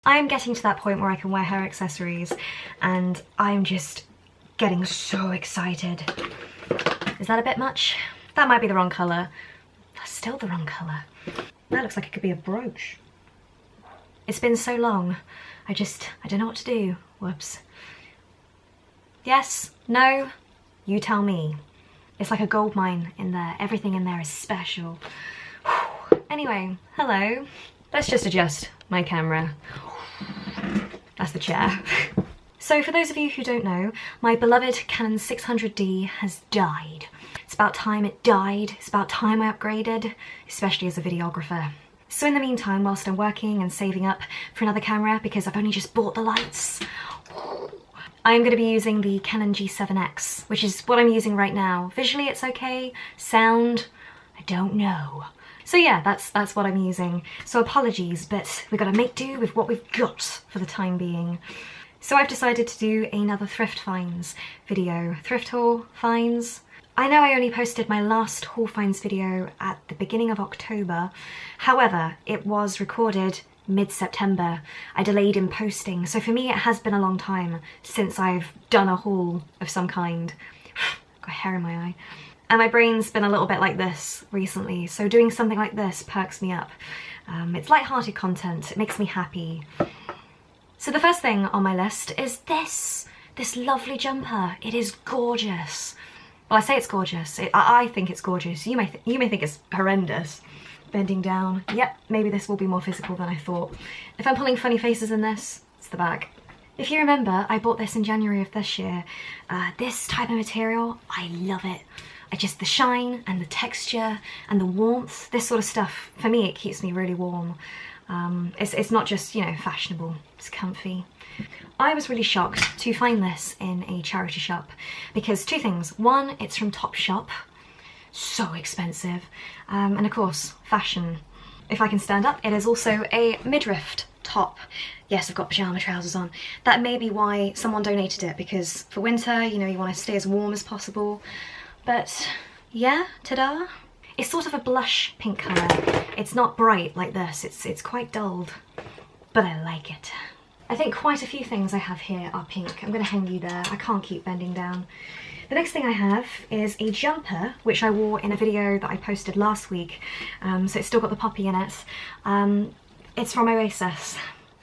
I'm getting to that point where I can wear her accessories and I'm just getting so excited. Is that a bit much? That might be the wrong colour. That's still the wrong colour. That looks like it could be a brooch. It's been so long. I don't know what to do. Whoops. Yes? No? You tell me. It's like a gold mine in there. Everything in there is special. Whew. Anyway, hello. Let's just adjust my camera. That's the chair. So for those of you who don't know, my beloved Canon 600D has died. It's about time it died. It's about time I upgraded, especially as a videographer. So in the meantime, whilst I'm working and saving up for another camera, because I've only just bought the lights, I'm going to be using the Canon G7X, which is what I'm using right now. Visually it's okay, sound, I don't know. So yeah, that's what I'm using. So apologies, but we've got to make do with what we've got for the time being. So I've decided to do another Thrift Finds video. Thrift Haul Finds. I know I only posted my last Haul Finds video at the beginning of October. However, it was recorded mid-September. I delayed in posting, so for me it has been a long time since I've done a haul of some kind. Got hair in my eye. And my brain's been a little bit like this recently, so doing something like this perks me up. It's light-hearted content, it makes me happy. So the first thing on my list is this lovely jumper. It is gorgeous. Well, I say it's gorgeous. I think it's gorgeous. You may think it's horrendous. Bending down. Yep, maybe this will be more physical than I thought. If I'm pulling funny faces in this, it's the bag. If you remember, I bought this in January of this year. This type of material, I love it. The shine and the texture and the warmth, this sort of stuff, for me, it keeps me really warm. It's not just, you know, fashionable, it's comfy. I was really shocked to find this in a charity shop because two things. One, it's from Topshop, so expensive, and of course, fashion. If I can stand up, it is also a midriff top. Yes, I've got pyjama trousers on. That may be why someone donated it, because for winter, you know, you want to stay as warm as possible. But yeah, ta-da! It's sort of a blush pink colour. It's not bright like this, it's quite dulled, but I like it. I think quite a few things I have here are pink. I'm going to hang you there, I can't keep bending down. The next thing I have is a jumper, which I wore in a video that I posted last week, so it's still got the poppy in it. It's from Oasis.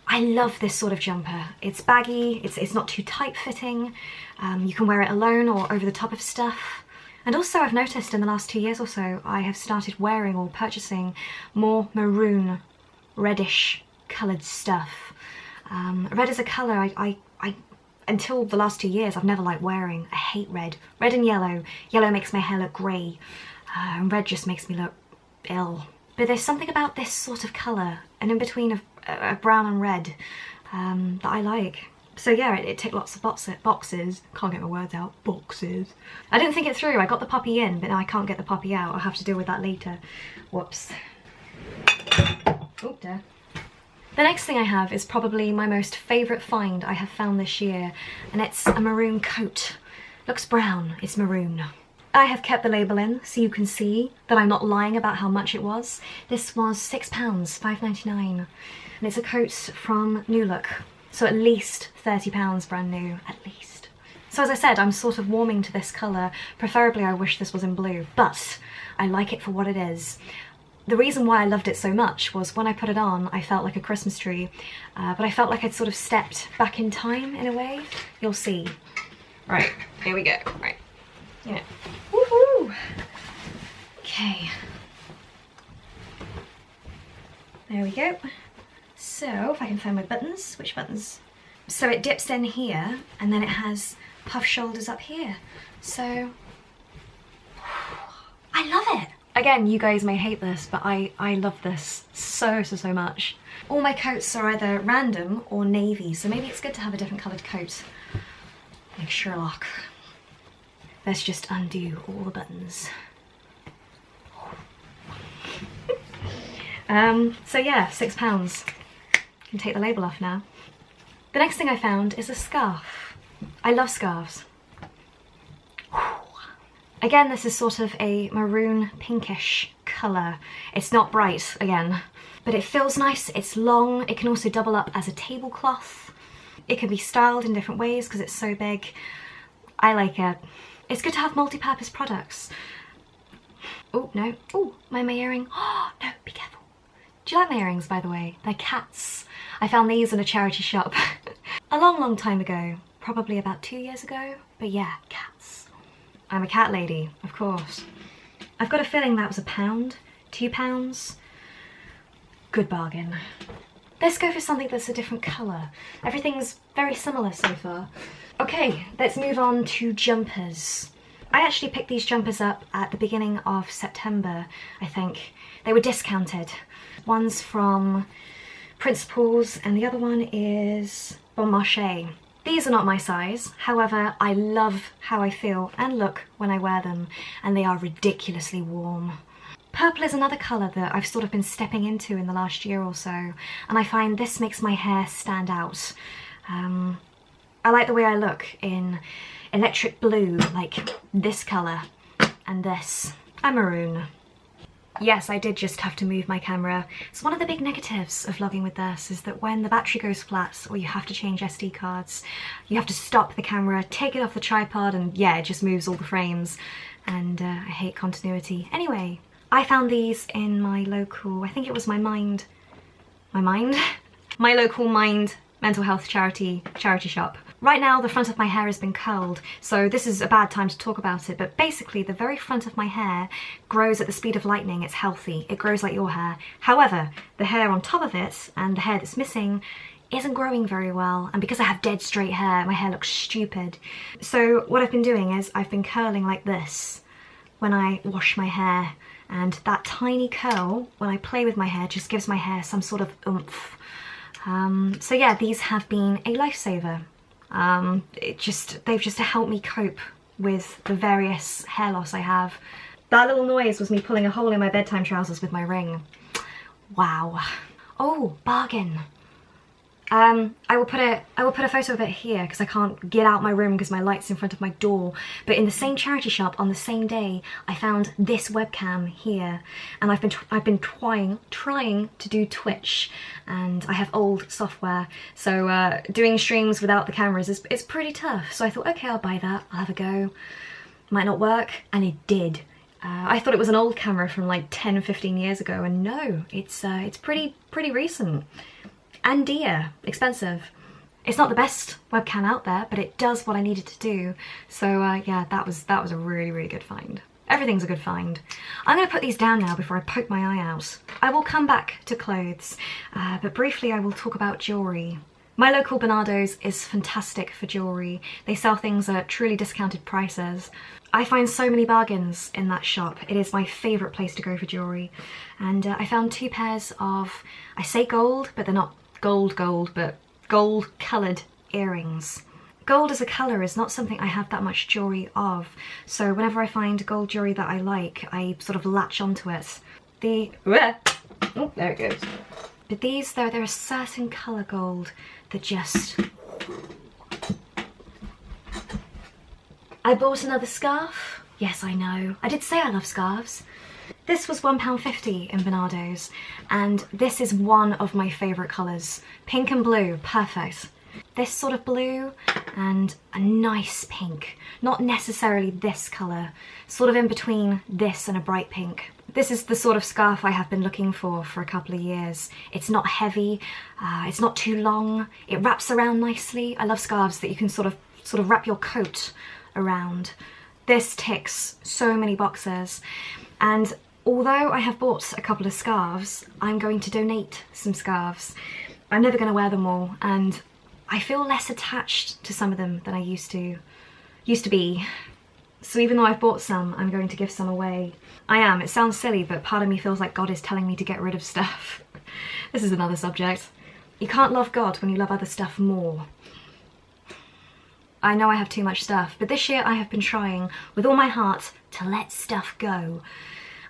I love this sort of jumper. It's baggy, it's not too tight-fitting, you can wear it alone or over the top of stuff. And also I've noticed in the last 2 years or so, I have started wearing or purchasing more maroon, reddish coloured stuff. Red is a colour I until the last 2 years, I've never liked wearing. I hate red. Red and yellow. Yellow makes my hair look grey, and red just makes me look ill. But there's something about this sort of colour, and in between of brown and red, that I like. So yeah, it ticked lots of boxes. Can't get my words out. Boxes. I didn't think it through. I got the poppy in, but now I can't get the poppy out. I'll have to deal with that later. Whoops. Oh, dear. The next thing I have is probably my most favourite find I have found this year, and it's a maroon coat. Looks brown, it's maroon. I have kept the label in so you can see that I'm not lying about how much it was. This was £6, £5.99, and it's a coat from New Look. So at least £30 brand new, at least. So as I said, I'm sort of warming to this colour. Preferably I wish this was in blue, but I like it for what it is. The reason why I loved it so much was when I put it on, I felt like a Christmas tree, but I felt like I'd sort of stepped back in time in a way. You'll see. Right, here we go. Right, yeah. Woohoo! Okay. There we go. So, if I can find my buttons, which buttons? So it dips in here, and then it has puff shoulders up here. So, I love it. Again, you guys may hate this, but I love this so much. All my coats are either random or navy, so maybe it's good to have a different coloured coat. Like Sherlock. Let's just undo all the buttons. So yeah, £6. Can take the label off now. The next thing I found is a scarf. I love scarves. Again, this is sort of a maroon pinkish colour. colour. It's not bright, again, but it feels nice. It's long. It can also double up as a tablecloth. It can be styled in different ways because it's so big. I like it. It's good to have multi-purpose products. Oh, no. Oh, my earring. Oh, no, be careful. Do you like my earrings, by the way? They're cats. I found these in a charity shop a long, long time ago. Probably about 2 years ago. But yeah, cats. I'm a cat lady, of course. I've got a feeling that was £1, £2. Good bargain. Let's go for something that's a different colour. Everything's very similar so far. Okay, let's move on to jumpers. I actually picked these jumpers up at the beginning of September, I think. They were discounted. One's from Principles and the other one is Bon Marché. These are not my size, however, I love how I feel and look when I wear them, and they are ridiculously warm. Purple is another colour that I've sort of been stepping into in the last year or so, and I find this makes my hair stand out. I like the way I look in electric blue, like this colour, and this. And maroon. Yes, I did just have to move my camera. It's one of the big negatives of vlogging with this, is that when the battery goes flat or you have to change SD cards, you have to stop the camera, take it off the tripod, and yeah, it just moves all the frames. And I hate continuity. Anyway, I found these in my local, I think it was my local Mind mental health charity shop. Right now the front of my hair has been curled, so this is a bad time to talk about it, but basically the very front of my hair grows at the speed of lightning. It's healthy, it grows like your hair. However, the hair on top of it and the hair that's missing isn't growing very well, and because I have dead straight hair, my hair looks stupid. So what I've been doing is I've been curling like this when I wash my hair, and that tiny curl when I play with my hair just gives my hair some sort of oomph. So yeah, these have been a lifesaver. They've just helped me cope with the various hair loss I have. That little noise was me pulling a hole in my bedtime trousers with my ring. Wow. Oh, bargain. I will put a photo of it here because I can't get out my room because my light's in front of my door. But in the same charity shop on the same day, I found this webcam here, and I've been trying to do Twitch, and I have old software, so doing streams without the cameras is pretty tough. So I thought, okay, I'll buy that. I'll have a go. Might not work, and it did. I thought it was an old camera from like 10-15 years ago, and no, it's pretty recent. And dear, expensive. It's not the best webcam out there, but it does what I needed to do. So yeah, that was a really good find. Everything's a good find. I'm gonna put these down now before I poke my eye out. I will come back to clothes, but briefly I will talk about jewellery. My local Bernardo's is fantastic for jewellery. They sell things at truly discounted prices. I find so many bargains in that shop. It is my favourite place to go for jewellery. And I found 2 pairs of, I say gold, but they're not gold, but gold coloured earrings. Gold as a colour is not something I have that much jewellery of, so whenever I find gold jewellery that I like, I sort of latch onto it. Oh, there it goes. But these, they're a certain colour gold that just... I bought another scarf. Yes, I know. I did say I love scarves. This was £1.50 in Bernardo's, and this is one of my favourite colours. Pink and blue, perfect. This sort of blue and a nice pink. Not necessarily this colour, sort of in between this and a bright pink. This is the sort of scarf I have been looking for a couple of years. It's not heavy, it's not too long, it wraps around nicely. I love scarves that you can sort of wrap your coat around. This ticks so many boxes, and although I have bought a couple of scarves, I'm going to donate some scarves. I'm never going to wear them all, and I feel less attached to some of them than I used to be. So even though I've bought some, I'm going to give some away. I am. It sounds silly, but part of me feels like God is telling me to get rid of stuff. This is another subject. You can't love God when you love other stuff more. I know I have too much stuff, but this year I have been trying with all my heart to let stuff go.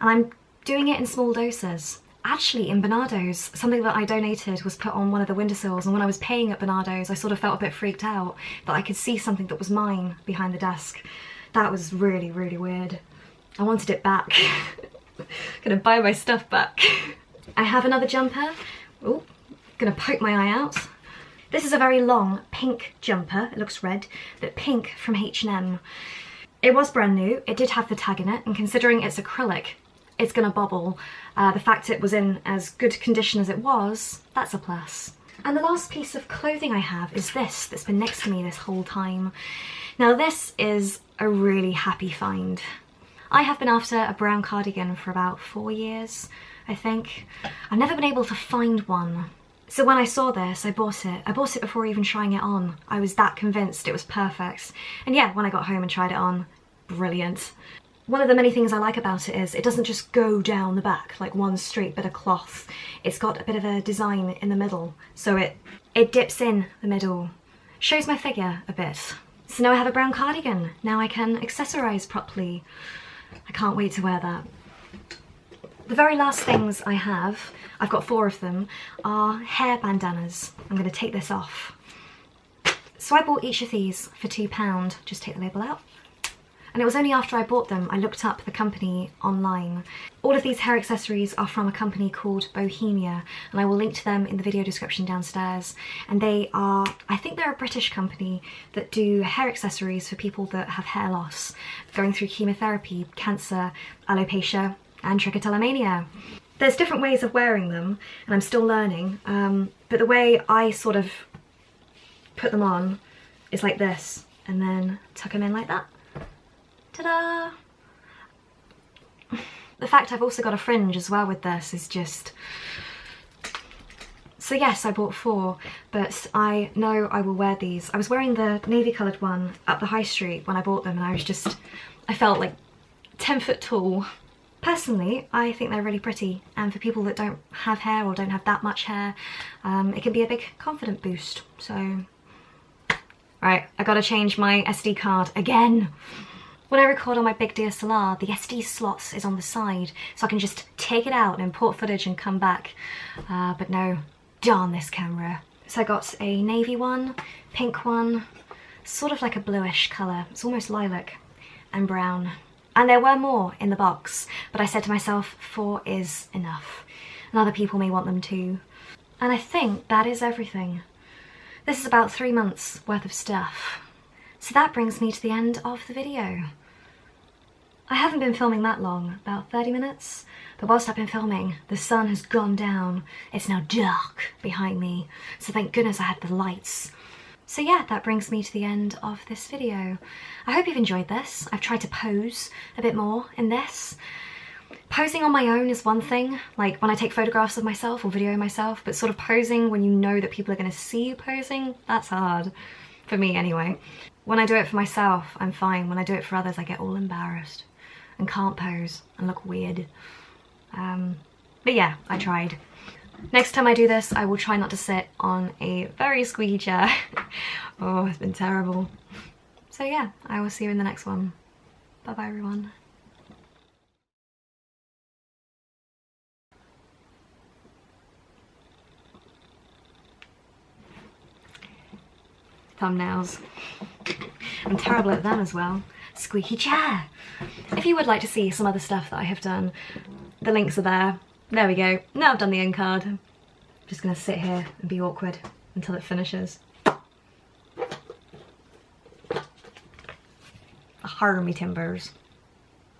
And I'm doing it in small doses. Actually, in Bernardo's, something that I donated was put on one of the windowsills, and when I was paying at Bernardo's, I sort of felt a bit freaked out that I could see something that was mine behind the desk. That was really weird. I wanted it back. Gonna buy my stuff back. I have another jumper. Oh, gonna poke my eye out. This is a very long pink jumper. It looks red, but pink from H&M. It was brand new. It did have the tag in it, and considering it's acrylic, it's gonna bobble. The fact it was in as good condition as it was, that's a plus. And the last piece of clothing I have is this, that's been next to me this whole time. Now this is a really happy find. I have been after a brown cardigan for about 4 years, I think. I've never been able to find one. So when I saw this, I bought it. I bought it before even trying it on. I was that convinced it was perfect. And yeah, when I got home and tried it on, brilliant. One of the many things I like about it is it doesn't just go down the back like one straight bit of cloth. It's got a bit of a design in the middle, so it dips in the middle. Shows my figure a bit. So now I have a brown cardigan. Now I can accessorise properly. I can't wait to wear that. The very last things I have, I've got 4 of them, are hair bandanas. I'm going to take this off. So I bought each of these for £2. Just take the label out. And it was only after I bought them I looked up the company online. All of these hair accessories are from a company called Bohemia, and I will link to them in the video description downstairs. And they are, I think they're a British company that do hair accessories for people that have hair loss, going through chemotherapy, cancer, alopecia, and trichotillomania. There's different ways of wearing them, and I'm still learning, but the way I sort of put them on is like this, and then tuck them in like that. Ta-da! The fact I've also got a fringe as well with this is just... So yes, I bought 4, but I know I will wear these. I was wearing the navy coloured one up the high street when I bought them, and I felt like 10 foot tall. Personally, I think they're really pretty, and for people that don't have hair or don't have that much hair, it can be a big confidence boost, so... Right, I gotta change my SD card again. When I record on my big DSLR, the SD slots is on the side, so I can just take it out and import footage and come back. But no, darn this camera. So I got a navy one, pink one, sort of like a bluish colour, it's almost lilac, and brown. And there were more in the box, but I said to myself, 4 is enough. And other people may want them too. And I think that is everything. This is about 3 months worth of stuff. So that brings me to the end of the video. I haven't been filming that long, about 30 minutes, but whilst I've been filming, the sun has gone down. It's now dark behind me, so thank goodness I had the lights. So yeah, that brings me to the end of this video. I hope you've enjoyed this. I've tried to pose a bit more in this. Posing on my own is one thing, like when I take photographs of myself or video myself, but sort of posing when you know that people are going to see you posing, that's hard. For me anyway. When I do it for myself, I'm fine. When I do it for others, I get all embarrassed and can't pose and look weird. But yeah, I tried. Next time I do this, I will try not to sit on a very squeaky chair. Oh, it's been terrible. So yeah, I will see you in the next one. Bye bye everyone. Thumbnails. I'm terrible at them as well. Squeaky chair. If you would like to see some other stuff that I have done, the links are there. There we go. Now I've done the end card. I'm just gonna sit here and be awkward until it finishes. Harmy timbers.